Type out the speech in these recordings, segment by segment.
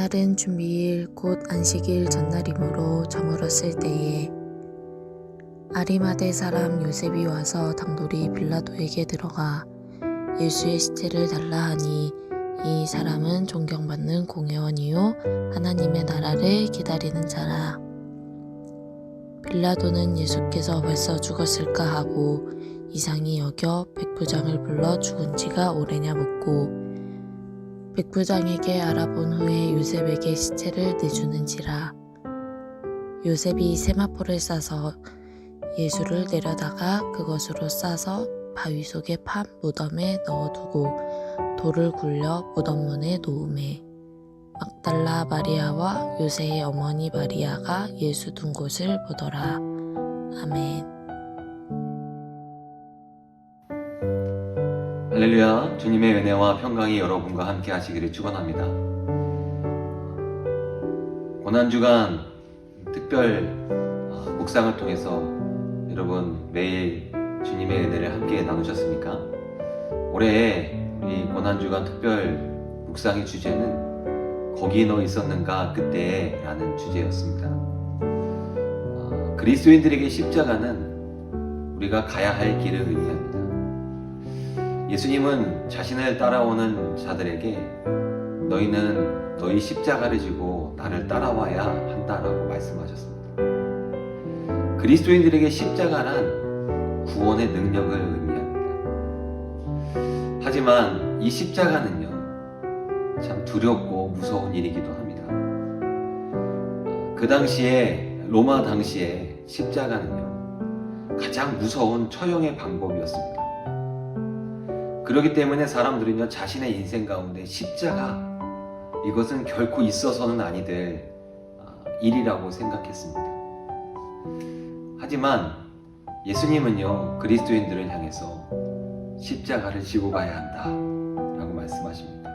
그날은 준비일 곧 안식일 전날이므로 저물었을 때에 아리마대 사람 요셉이 와서 당돌이 빌라도에게 들어가 예수의 시체를 달라 하니 이 사람은 존경받는 공회원이요 하나님의 나라를 기다리는 자라. 빌라도는 예수께서 벌써 죽었을까 하고 이상히 여겨 백부장을 불러 죽은 지가 오래냐 묻고 백부장에게 알아본 후에 요셉에게 시체를 내주는지라. 요셉이 세마포를 싸서 예수를 내려다가 그것으로 싸서 바위 속에 판 무덤에 넣어두고 돌을 굴려 무덤문에 놓음에 막달라 마리아와 요새의 어머니 마리아가 예수 둔 곳을 보더라. 아멘. 할렐루야. 주님의 은혜와 평강이 여러분과 함께 하시기를 축원합니다. 고난주간 특별 묵상을 통해서 여러분 매일 주님의 은혜를 함께 나누셨습니까? 올해 우리 고난주간 특별 묵상의 주제는 거기 너 있었는가 그때에 라는 주제였습니다. 그리스도인들에게 십자가는 우리가 가야 할 길을 의미합니다. 예수님은 자신을 따라오는 자들에게 너희는 너희 십자가를 지고 나를 따라와야 한다라고 말씀하셨습니다. 그리스도인들에게 십자가란 구원의 능력을 의미합니다. 하지만 이 십자가는요, 참 두렵고 무서운 일이기도 합니다. 그 당시에, 로마 당시에 십자가는요, 가장 무서운 처형의 방법이었습니다. 그렇기 때문에 사람들은요, 자신의 인생 가운데 십자가, 이것은 결코 있어서는 아니 될 일이라고 생각했습니다. 하지만 예수님은요, 그리스도인들을 향해서 십자가를 지고 가야 한다 라고 말씀하십니다.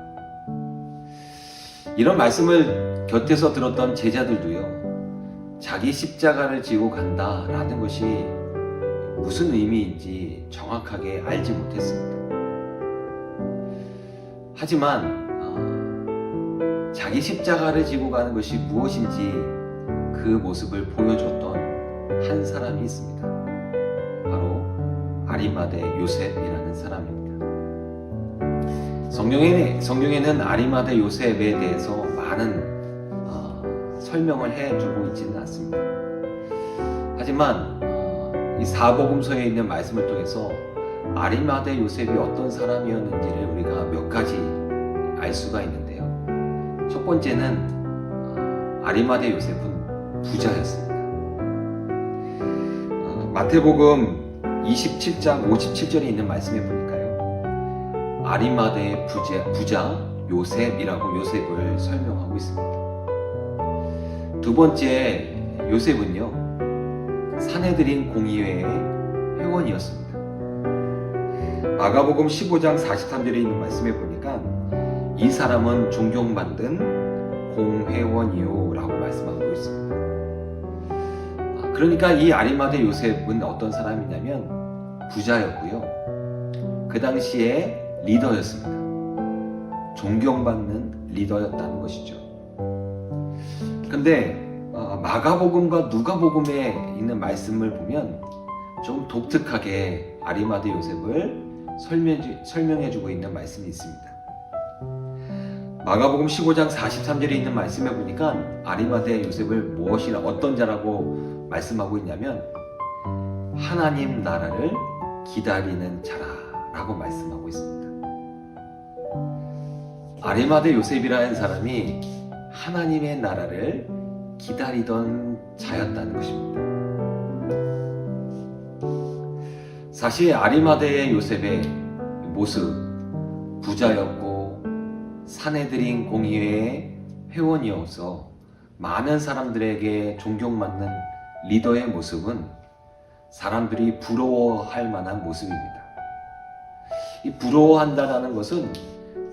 이런 말씀을 곁에서 들었던 제자들도요, 자기 십자가를 지고 간다 라는 것이 무슨 의미인지 정확하게 알지 못했습니다. 하지만 자기 십자가를 지고 가는 것이 무엇인지 그 모습을 보여줬던 한 사람이 있습니다. 바로 아리마대 요셉이라는 사람입니다. 성경에는 아리마대 요셉에 대해서 많은 설명을 해주고 있지는 않습니다. 하지만 이 사복음서에 있는 말씀을 통해서 아리마대 요셉이 어떤 사람이었는지를 우리가 몇 가지 알 수가 있는데요. 첫 번째는 아리마대 요셉은 부자였습니다. 마태복음 27장 57절에 있는 말씀에 보니까요, 아리마대의 부자 요셉이라고 요셉을 설명하고 있습니다. 두 번째, 요셉은요, 사내들인 공의회의 회원이었습니다. 마가복음 15장 43절에 있는 말씀에 보니까 이 사람은 존경받는 공회원이요 라고 말씀하고 있습니다. 그러니까 이 아리마대 요셉은 어떤 사람이냐면 부자였고요, 그 당시에 리더였습니다. 존경받는 리더였다는 것이죠. 근데 마가복음과 누가복음에 있는 말씀을 보면 좀 독특하게 아리마대 요셉을 설명해주고 있는 말씀이 있습니다. 마가복음 15장 43절에 있는 말씀에 보니까 아리마대 요셉을 어떤 자라고 말씀하고 있냐면 하나님 나라를 기다리는 자라라고 말씀하고 있습니다. 아리마대 요셉이라는 사람이 하나님의 나라를 기다리던 자였다는 것입니다. 사실 아리마대 요셉의 모습, 부자였고 사내들인 공의회의 회원이어서 많은 사람들에게 존경받는 리더의 모습은 사람들이 부러워할 만한 모습입니다. 이 부러워한다라는 것은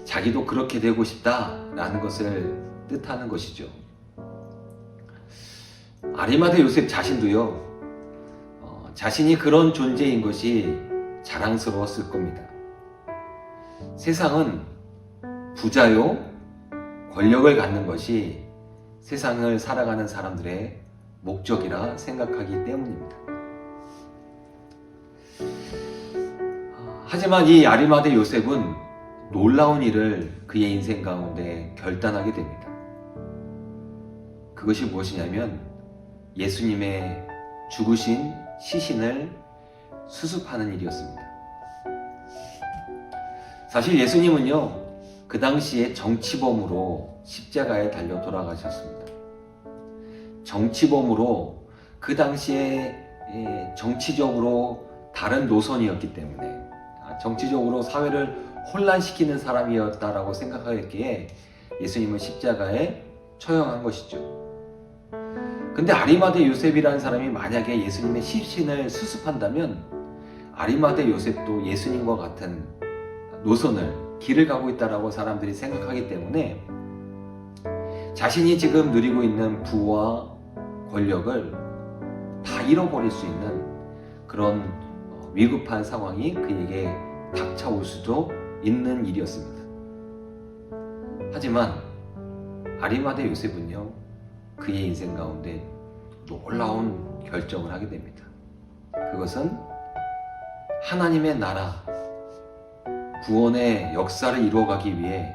자기도 그렇게 되고 싶다라는 것을 뜻하는 것이죠. 아리마대 요셉 자신도요, 자신이 그런 존재인 것이 자랑스러웠을 겁니다. 세상은 부자요, 권력을 갖는 것이 세상을 살아가는 사람들의 목적이라 생각하기 때문입니다. 하지만 이 아리마대 요셉은 놀라운 일을 그의 인생 가운데 결단하게 됩니다. 그것이 무엇이냐면 예수님의 죽으신 시신을 수습하는 일이었습니다. 사실 예수님은요, 그 당시에 정치범으로 십자가에 달려 돌아가셨습니다. 정치범으로 그 당시에 정치적으로 다른 노선이었기 때문에, 정치적으로 사회를 혼란시키는 사람이었다라고 생각하였기에 예수님은 십자가에 처형한 것이죠. 근데 아리마대 요셉이라는 사람이 만약에 예수님의 시신을 수습한다면 아리마대 요셉도 예수님과 같은 노선을, 길을 가고 있다라고 사람들이 생각하기 때문에 자신이 지금 누리고 있는 부와 권력을 다 잃어버릴 수 있는 그런 위급한 상황이 그에게 닥쳐올 수도 있는 일이었습니다. 하지만 아리마대 요셉은요, 그의 인생 가운데 놀라운 결정을 하게 됩니다. 그것은 하나님의 나라, 구원의 역사를 이루어가기 위해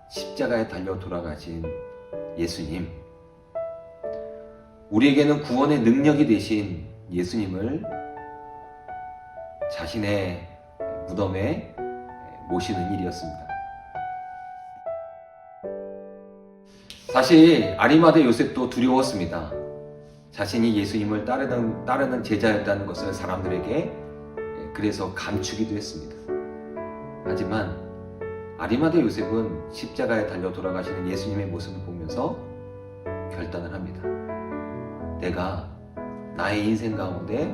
십자가에 달려 돌아가신 예수님, 우리에게는 구원의 능력이 되신 예수님을 자신의 무덤에 모시는 일이었습니다. 사실 아리마대 요셉도 두려웠습니다. 자신이 예수님을 따르는 제자였다는 것을 사람들에게 그래서 감추기도 했습니다. 하지만 아리마대 요셉은 십자가에 달려 돌아가시는 예수님의 모습을 보면서 결단을 합니다. 내가 나의 인생 가운데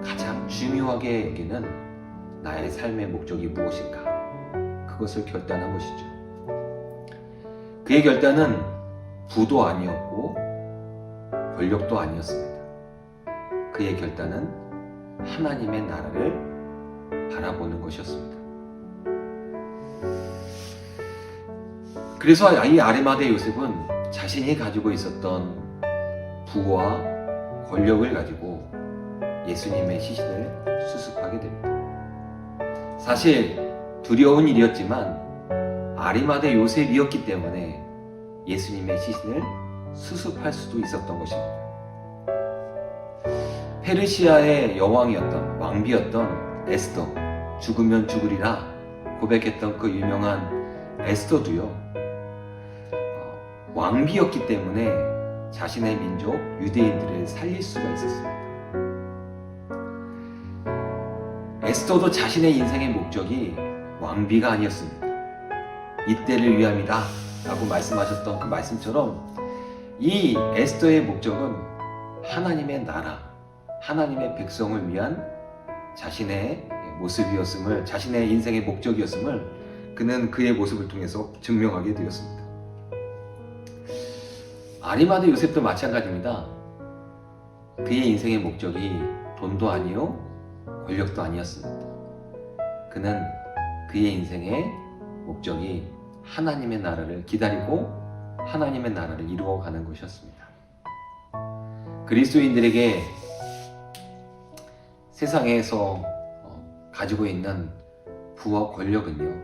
가장 중요하게 여기는 나의 삶의 목적이 무엇인가? 그것을 결단한 것이죠. 그의 결단은 부도 아니었고 권력도 아니었습니다. 그의 결단은 하나님의 나라를 바라보는 것이었습니다. 그래서 이 아리마대 요셉은 자신이 가지고 있었던 부와 권력을 가지고 예수님의 시신을 수습하게 됩니다. 사실 두려운 일이었지만 아리마대 요셉이었기 때문에 예수님의 시신을 수습할 수도 있었던 것입니다. 페르시아의 여왕이었던, 왕비였던 에스더, 죽으면 죽으리라 고백했던 그 유명한 에스더도요, 왕비였기 때문에 자신의 민족 유대인들을 살릴 수가 있었습니다. 에스더도 자신의 인생의 목적이 왕비가 아니었습니다. 이때를 위함이다 라고 말씀하셨던 그 말씀처럼 이 에스더의 목적은 하나님의 나라, 하나님의 백성을 위한 자신의 모습이었음을, 자신의 인생의 목적이었음을 그는 그의 모습을 통해서 증명하게 되었습니다. 아리마대 요셉도 마찬가지입니다. 그의 인생의 목적이 돈도 아니요 권력도 아니었습니다. 그는 그의 인생의 목적이 하나님의 나라를 기다리고 하나님의 나라를 이루어가는 것이었습니다. 그리스도인들에게 세상에서 가지고 있는 부와 권력은요,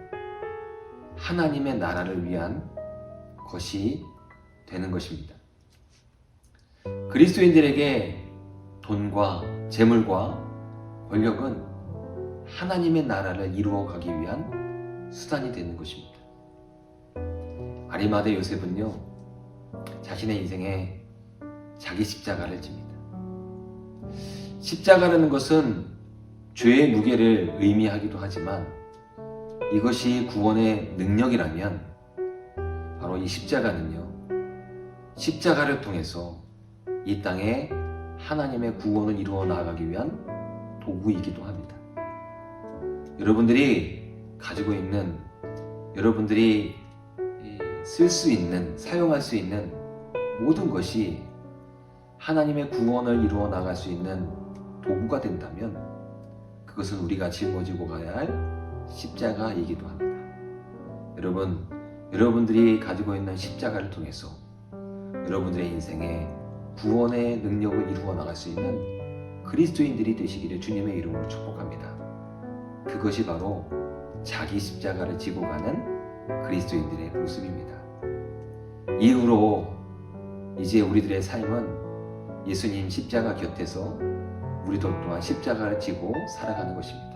하나님의 나라를 위한 것이 되는 것입니다. 그리스도인들에게 돈과 재물과 권력은 하나님의 나라를 이루어가기 위한 수단이 되는 것입니다. 아리마대 요셉은요, 자신의 인생에 자기 십자가를 집니다. 십자가라는 것은 죄의 무게를 의미하기도 하지만 이것이 구원의 능력이라면 바로 이 십자가는요, 십자가를 통해서 이 땅에 하나님의 구원을 이루어 나가기 위한 도구이기도 합니다. 여러분들이 가지고 있는, 여러분들이 쓸 수 있는, 사용할 수 있는 모든 것이 하나님의 구원을 이루어 나갈 수 있는 도구가 된다면 그것은 우리가 짊어지고 가야 할 십자가이기도 합니다. 여러분, 여러분들이 가지고 있는 십자가를 통해서 여러분들의 인생에 구원의 능력을 이루어 나갈 수 있는 그리스도인들이 되시기를 주님의 이름으로 축복합니다. 그것이 바로 자기 십자가를 지고 가는 그리스도인들의 모습입니다. 이후로 이제 우리들의 삶은 예수님 십자가 곁에서 우리도 또한 십자가를 지고 살아가는 것입니다.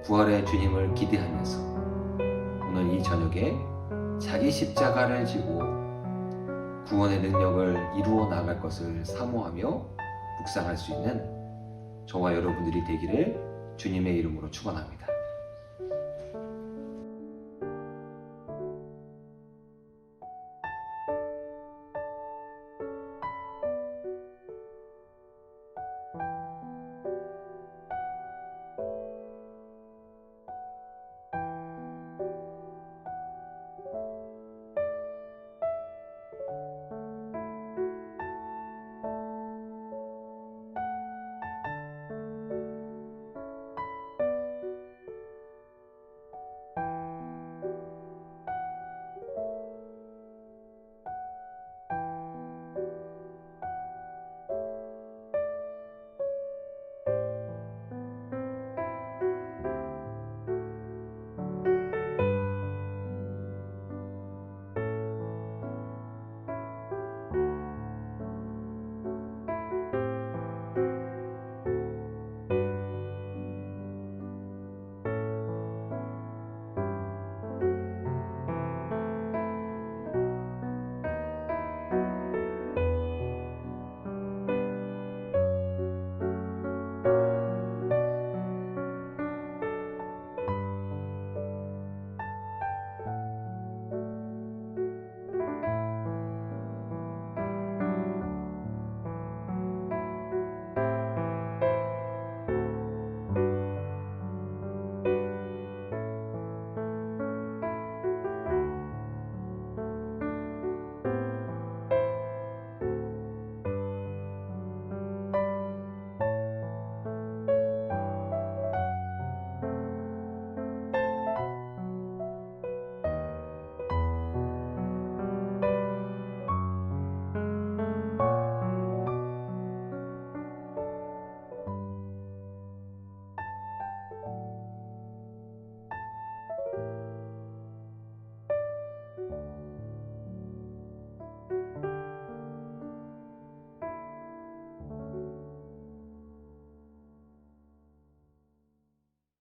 부활의 주님을 기대하면서 오늘 이 저녁에 자기 십자가를 지고 구원의 능력을 이루어 나갈 것을 사모하며 묵상할 수 있는 저와 여러분들이 되기를 주님의 이름으로 축원합니다.